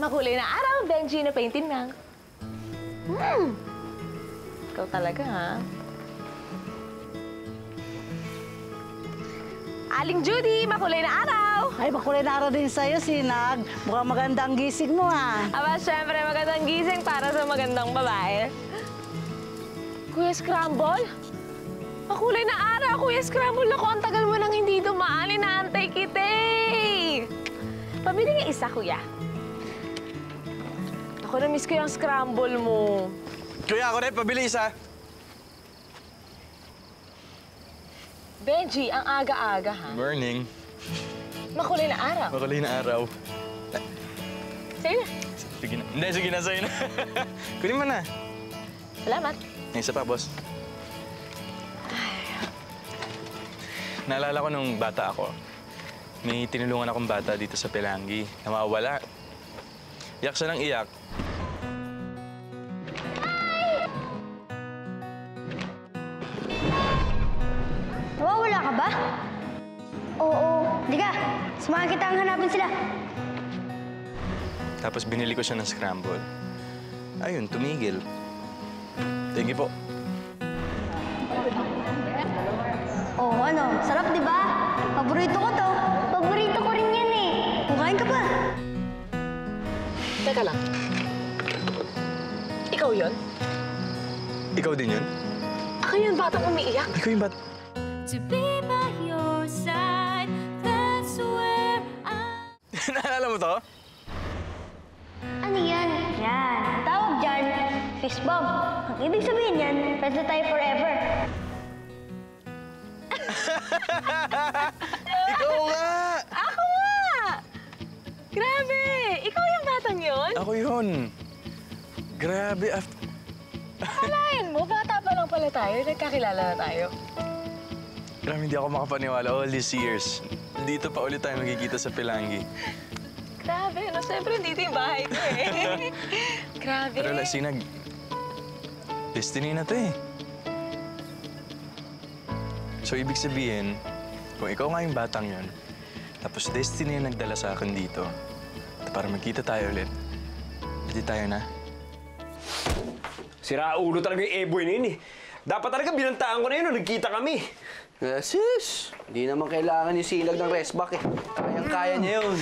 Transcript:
Makulay na araw, Benji na painting na. Ikaw talaga, ha? Aling Judy, makulay na araw! Ay, makulay na araw din sa'yo, Sinag. Mukhang maganda ang gising mo, ha? Aba, syempre, magandang gising para sa magandang babae. Kuya Scramble? Makulay na araw, Kuya Scramble. Ako, ang tagal mo nang hindi dumaan. Inaantay kita eh. Pabili nga isa, Kuya. Ako, na-miss ko yung scramble mo. Kuya, ako rin, pabili isa. Benji, ang aga-aga, ha? Morning. Makulay na araw. Makulay na araw. Sa'yo na. Sige na. Hindi, sige na, sa'yo na. Kunin mo na. Salamat. May isa pa, boss. Naalala ko nung bata ako. May tinulungan akong bata dito sa Pelangi. Nawawala. Iyak siya ng iyak. Nawawala ka ba? Oo. Diga, samahan kita ang hanapin sila. Tapos binili ko siya ng scramble. Ayun, tumigil. Thank you po. Oo, ano? Sarap, di ba? Paborito ko to. Paborito ko rin yan eh. Kumain ka pa. Teka lang. Ikaw yun? Ikaw din yun? Ako yun, batang umiiyak. Ikaw yung bat... To be by your side, that's where I... Naalala mo to? Ano yan? Yan. Ang tawag dyan, fist bump. Ang ibig sabihin yan, friends na tayo forever. Ikaw nga! Ako nga! Grabe! Ikaw yung batang yun? Ako yun. Grabe. Akalain mo, bata pa lang pala tayo. Nagkakilala na tayo. Grabe, hindi ako makapaniwala. All these years. Dito pa ulit tayo magkikita sa Pelangi. Grabe, no? Siyempre, dito yung bahay ko eh. Grabe. Pero Sinag, destiny na to eh. So, ibig sabihin, kung ikaw nga yung batang yun, tapos destiny yung nagdala sa akin dito, para magkita tayo ulit, hindi tayo na. Sira ulo talaga yung E-boy na yun eh. Dapat talaga binantaan ko na yun nung nagkita kami. Sis, hindi naman kailangan yung silag ng rest back eh. Kayang-kaya niya yun.